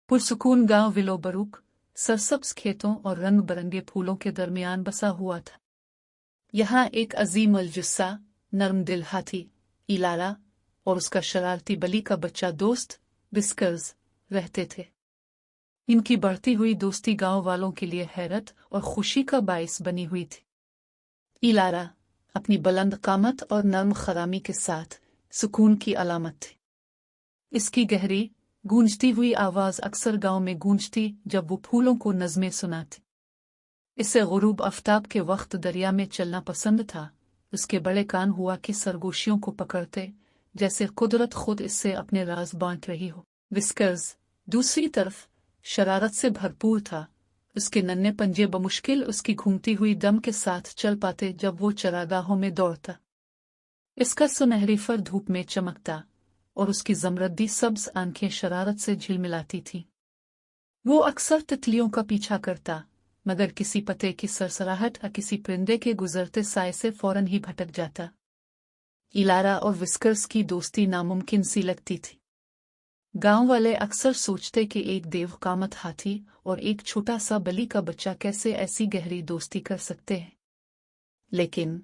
पुरसुकून गांव विलो बरूक सरसब्ज खेतों और रंग बिरंगे फूलों के दरमियान बसा हुआ था। यहाँ एक अजीम अलजुस्सा नर्म दिल हाथी इलारा और उसका शरारती बली का बच्चा दोस्त विस्कर्स रहते थे। इनकी बढ़ती हुई दोस्ती गांव वालों के लिए हैरत और खुशी का बायस बनी हुई थी। इलारा अपनी बुलंद कामत और नर्म खरामी के साथ सुकून की अलामत थी। इसकी गहरी गूंजती हुई आवाज अक्सर गांव में गूंजती जब वो फूलों को नज़में सुनाती। इसे गुरूब आफ्ताब के वक्त दरिया में चलना पसंद था। उसके बड़े कान हुआ कि सरगोशियों को पकड़ते, जैसे कुदरत खुद इससे अपने राज बांट रही हो। विस्कर्स दूसरी तरफ शरारत से भरपूर था। उसके नन्हे पंजे बमुश्किल उसकी घूमती हुई दम के साथ चल पाते जब वो चरागाहों में दौड़ता। इसका सुनहरी फर धूप में चमकता और उसकी जमरद्दी सब्ज आंखें शरारत से झिलमिलाती थीं। वो अक्सर तितलियों का पीछा करता, मगर किसी पते की सरसराहट या किसी परिंदे के गुजरते साए से फौरन ही भटक जाता। इलारा और विस्कर्स की दोस्ती नामुमकिन सी लगती थी। गांव वाले अक्सर सोचते कि एक देवकामत हाथी और एक छोटा सा बली का बच्चा कैसे ऐसी गहरी दोस्ती कर सकते हैं। लेकिन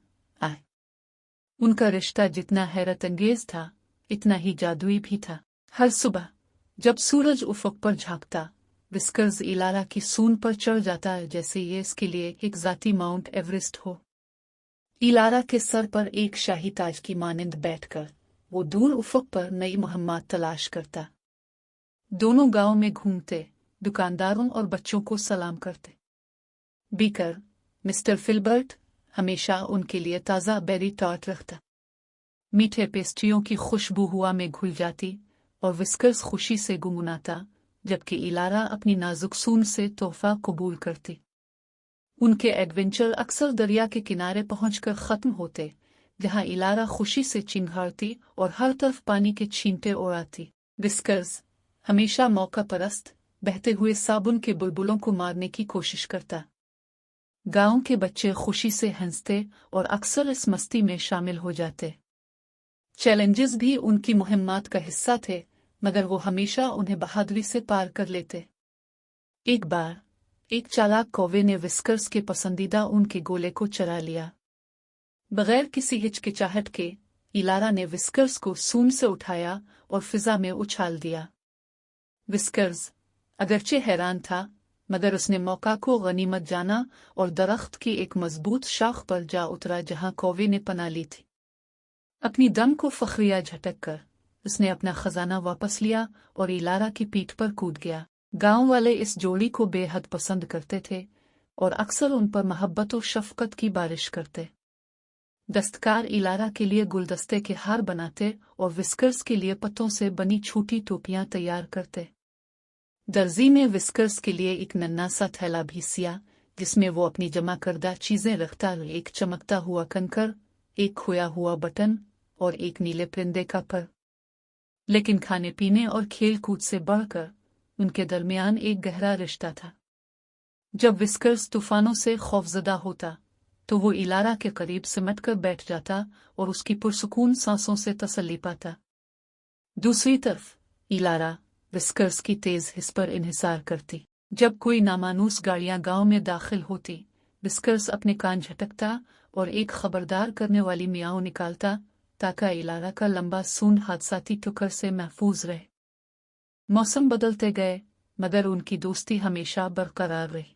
उनका रिश्ता जितना हैरत अंगेज था, इतना ही जादुई भी था। हर सुबह जब सूरज उफ़क़ पर झांकता, विस्कर्स इलारा की सूंड पर चढ़ जाता जैसे ये इसके लिए एक ज़ाती माउंट एवरेस्ट हो। इलारा के सर पर एक शाही ताज की मानिंद बैठकर वो दूर उफ़क़ पर नई मुहम्मत तलाश करता। दोनों गांव में घूमते, दुकानदारों और बच्चों को सलाम करते। बीकर मिस्टर फिल्बर्ट हमेशा उनके लिए ताज़ा बेरी टार्ट रखता। मीठे पेस्ट्रियों की खुशबू हुआ में घुल जाती और विस्कर्स खुशी से गुनगुनाता, जबकि इलारा अपनी नाजुक सूंड से तोहफा कबूल करती। उनके एडवेंचर अक्सर दरिया के किनारे पहुंचकर खत्म होते, जहां इलारा खुशी से चिंघाड़ती और हर तरफ पानी के छींटे उड़ाती। विस्कर्स हमेशा मौका परस्त बहते हुए साबुन के बुलबुलों को मारने की कोशिश करता। गांव के बच्चे खुशी से हंसते और अक्सर इस मस्ती में शामिल हो जाते। चैलेंजेस भी उनकी मुहिम्मात का हिस्सा थे, मगर वो हमेशा उन्हें बहादुरी से पार कर लेते। एक बार एक चालाक कौवे ने विस्कर्स के पसंदीदा ऊन के गोले को चरा लिया। बगैर किसी हिचकिचाहट के इलारा ने विस्कर्स को सूंड से उठाया और फिजा में उछाल दिया। विस्कर्स अगरचे हैरान था, मगर उसने मौका को गनीमत जाना और दरख्त की एक मजबूत शाख पर जा उतरा जहां कौवे ने पनाह ली थी। अपनी दम को फखरिया झटक कर उसने अपना खजाना वापस लिया और इलारा की पीठ पर कूद गया। गांव वाले इस जोड़ी को बेहद पसंद करते थे और अक्सर उन पर मोहब्बत और शफकत की बारिश करते। दस्तकार इलारा के लिए गुलदस्ते के हार बनाते और विस्कर्स के लिए पत्तों से बनी छोटी टोपियां तैयार करते। दर्जी ने विस्कर्स के लिए एक नन्हा सा थैला भी सिया, जिसमें वो अपनी जमा करदा चीजें रखता। एक चमकता हुआ कंकर, एक खोया हुआ बटन और एक नीले परिंदे का पर। लेकिन खाने पीने और खेल कूद से बढ़कर उनके दरमियान एक गहरा रिश्ता था। जब विस्कर्स तूफानों से खौफजदा होता तो वो इलारा के करीब सिमट कर बैठ जाता और उसकी पुरसुकून सांसों से तसल्ली पाता। दूसरी तरफ इलारा विस्कर्स की तेज हिस पर इन्हिसार करती। जब कोई नामानूस गाड़ियां गांव में दाखिल होती, विस्कर्स अपने कान झटकता और एक खबरदार करने वाली मियाओं निकालता, ताकि इलारा का लंबा सूंड हादसाती टुकर से महफूज रहे। मौसम बदलते गए, मगर उनकी दोस्ती हमेशा बरकरार रही।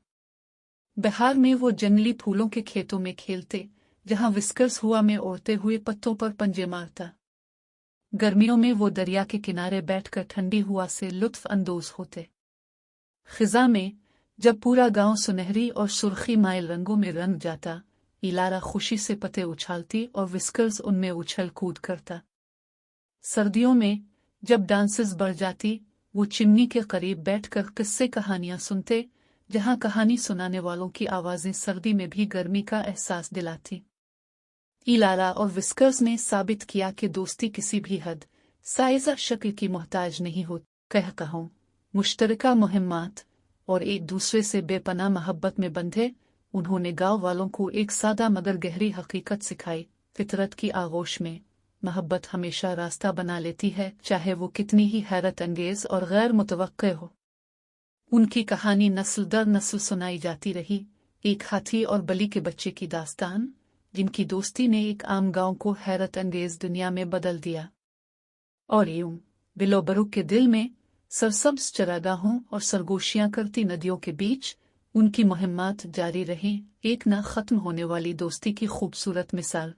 बहार में वो जंगली फूलों के खेतों में खेलते, जहां विस्कर्स हुआ में उड़ते हुए पत्तों पर पंजे मारता। गर्मियों में वो दरिया के किनारे बैठकर ठंडी हवा से लुत्फ अंदोज होते। खिजा में जब पूरा गांव सुनहरी और सुर्खी माइल रंगों में रंग जाता, इलारा खुशी से पत्ते उछालती और विस्कर्स उनमें उछल कूद करता। सर्दियों में जब डांसेस बढ़ जाती, वो चिमनी के करीब बैठकर किस्से कहानियां सुनते, जहां कहानी सुनाने वालों की आवाजें सर्दी में भी गर्मी का एहसास दिलाती। इलारा और विस्कर्स ने साबित किया कि दोस्ती किसी भी हद, साइज़ शक्ल की मोहताज नहीं होती। कहूं मुश्तरका मुहिम्मात और एक दूसरे से बेपनाह मोहब्बत में बंधे, उन्होंने गांव वालों को एक सादा मगर गहरी हकीकत सिखाई। फितरत की आगोश में मोहब्बत हमेशा रास्ता बना लेती है, चाहे वो कितनी ही हैरत अंगेज और गैर मुतवक्के हो। उनकी कहानी नस्ल दर नस्ल सुनाई जाती रही, एक हाथी और बलि के बच्चे की दास्तान, जिनकी दोस्ती ने एक आम गांव को हैरत अंगेज दुनिया में बदल दिया। और यूं बिलोबरुक के दिल में सरसब्ज चरागाहों और सरगोशियां करती नदियों के बीच उनकी मुहिम्मात जारी रही, एक न खत्म होने वाली दोस्ती की खूबसूरत मिसाल।